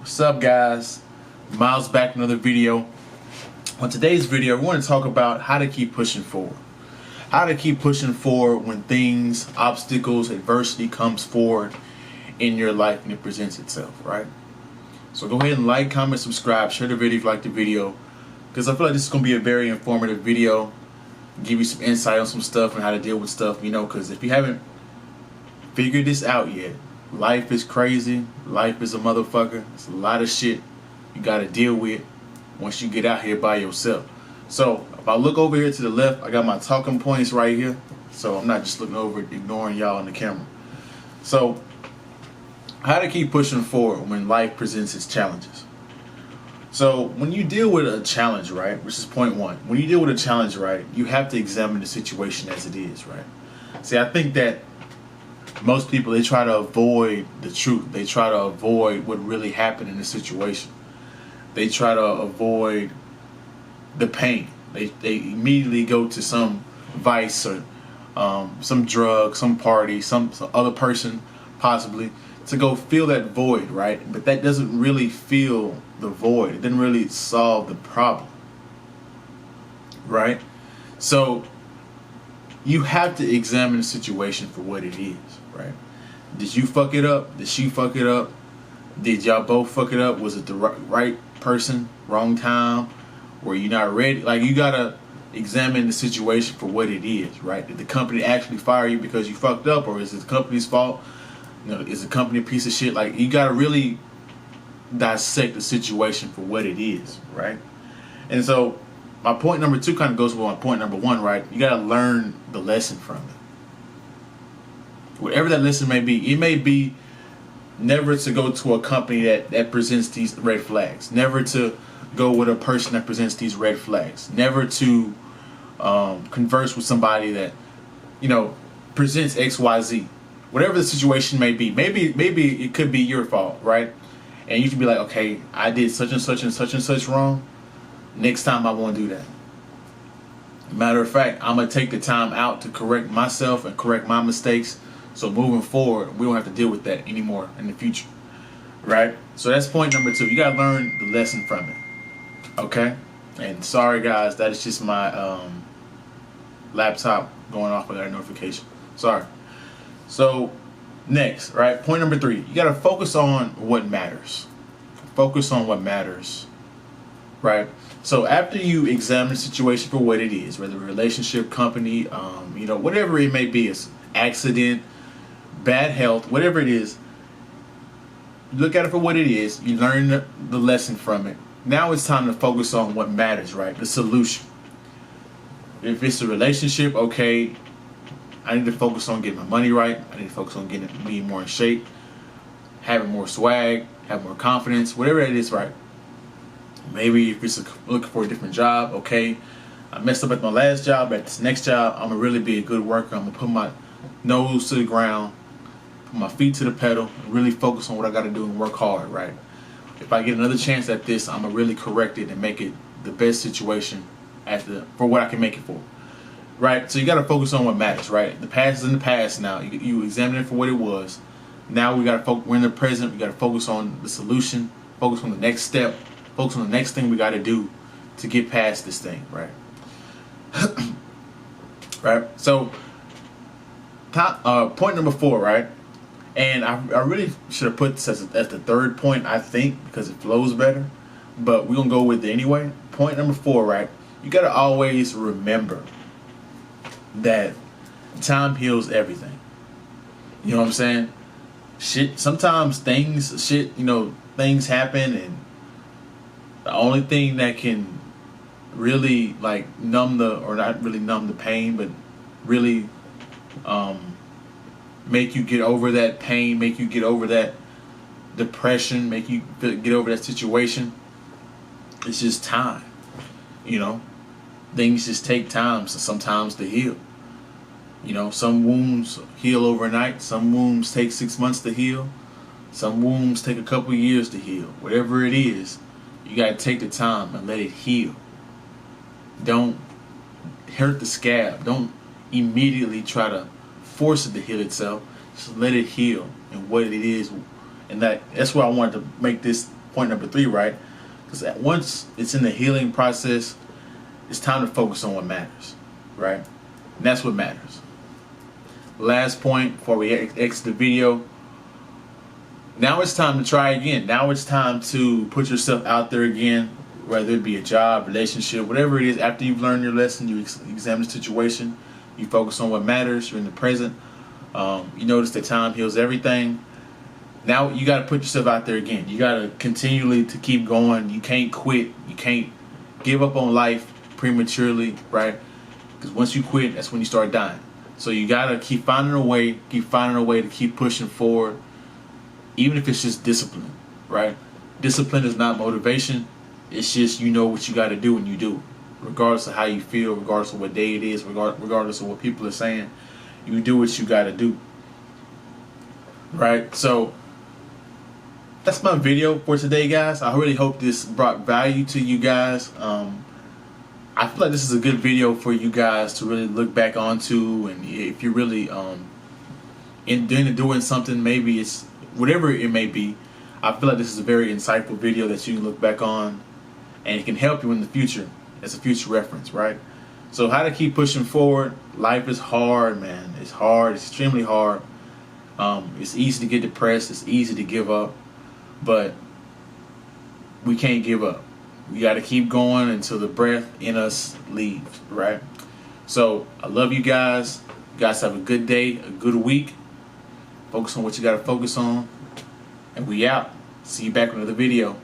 What's up, guys? Miles back with another video. On today's video, we want to talk about how to keep pushing forward. How to keep pushing forward when things, obstacles, adversity comes forward in your life and it presents itself, right? So go ahead and like, comment, subscribe, share the video if you like the video, because I feel like this is going to be a very informative video. Give you some insight on some stuff and how to deal with stuff, because if you haven't figured this out yet, life is crazy. Life is a motherfucker. It's a lot of shit you got to deal with once you get out here by yourself. So if I look over here to the left, I got my talking points right here. So I'm not just looking over, ignoring y'all on the camera. So how to keep pushing forward when life presents its challenges. So when you deal with a challenge, right, which is point one, when you deal with a challenge, right, you have to examine the situation as it is, right? See, I think that most people, they try to avoid the truth. They try to avoid what really happened in the situation. They try to avoid the pain. They immediately go to some vice or some drug, some party, some other person possibly to go fill that void, right? But that doesn't really fill the void. It didn't really solve the problem, right? So you have to examine the situation for what it is, right? Did you fuck it up? Did she fuck it up? Did y'all both fuck it up? Was it the right person, wrong time? Were you not ready? Like, you gotta examine the situation for what it is, right? Did the company actually fire you because you fucked up, or is it the company's fault? Is the company a piece of shit? Like, you gotta really dissect the situation for what it is, right? And so my point number two kind of goes with my point number one, right? You gotta learn the lesson from it. Whatever that lesson may be, it may be never to go to a company that presents these red flags, never to go with a person that presents these red flags, never to converse with somebody that presents XYZ. Whatever the situation may be, maybe it could be your fault, right? And you can be like, okay, I did such and such and such and such wrong. Next time I won't do that. Matter of fact, I'm gonna take the time out to correct myself and correct my mistakes. So moving forward, we don't have to deal with that anymore in the future, right? So that's point number two. You gotta learn the lesson from it, okay? And sorry guys, that is just my laptop going off without a notification. Sorry. So next, right? Point number three. You gotta focus on what matters. Focus on what matters, right? So after you examine the situation for what it is, whether a relationship, company, whatever it may be, it's accident, bad health, whatever it is, look at it for what it is. You learn the lesson from it. Now it's time to focus on what matters, right? The solution. If it's a relationship, okay, I need to focus on getting my money right. I need to focus on being more in shape, having more swag, having more confidence, whatever it is, right? Maybe if it's looking for a different job, okay, I messed up at my last job. At this next job, I'm gonna really be a good worker. I'm gonna put my nose to the ground, put my feet to the pedal, and really focus on what I gotta do and work hard, right? If I get another chance at this, I'm gonna really correct it and make it the best situation for what I can make it for, right? So you gotta focus on what matters, right? The past is in the past now. You examine it for what it was. Now we gotta focus. We're in the present. We gotta focus on the solution. Focus on the next step. Focus on the next thing we gotta do to get past this thing, right? Right. So point number four, right? And I really should have put this as the third point, I think, because it flows better. But we're gonna go with it anyway. Point number four, right? You gotta always remember that time heals everything. You know what I'm saying? Sometimes things happen, and the only thing that can really not really numb the pain, but really make you get over that pain, make you get over that depression, make you get over that situation, it's just time. Things just take time sometimes to heal. Some wounds heal overnight. Some wounds take 6 months to heal. Some wounds take a couple years to heal. Whatever it is, you got to take the time and let it heal. Don't hurt the scab. Don't immediately try to force it to heal itself. Just let it heal and what it is. And that's why I wanted to make this point number 3, right? Because once it's in the healing process, it's time to focus on what matters, right? And that's what matters. Last point before we exit the video. Now it's time to try again. Now it's time to put yourself out there again, whether it be a job, relationship, whatever it is. After you've learned your lesson, you examine the situation, you focus on what matters, you're in the present. You notice that time heals everything. Now you got to put yourself out there again. You got to continually to keep going. You can't quit. You can't give up on life prematurely, right? Because once you quit, that's when you start dying. So you got to keep finding a way to keep pushing forward, even if it's just discipline, right? Discipline is not motivation. It's just you know what you got to do and you do, regardless of how you feel, regardless of what day it is, regardless of what people are saying. You do what you got to do, right? So that's my video for today, guys. I really hope this brought value to you guys. I feel like this is a good video for you guys to really look back onto, and if you're really doing something, maybe it's whatever it may be. I feel like this is a very insightful video that you can look back on, and it can help you in the future as a future reference, right? So how to keep pushing forward. Life is hard, man. It's hard. It's extremely hard. It's easy to get depressed. It's easy to give up, but we can't give up. We got to keep going until the breath in us leaves, right? So I love you guys. You guys have a good day, a good week. Focus on what you got to focus on, and we out. See you back with another video.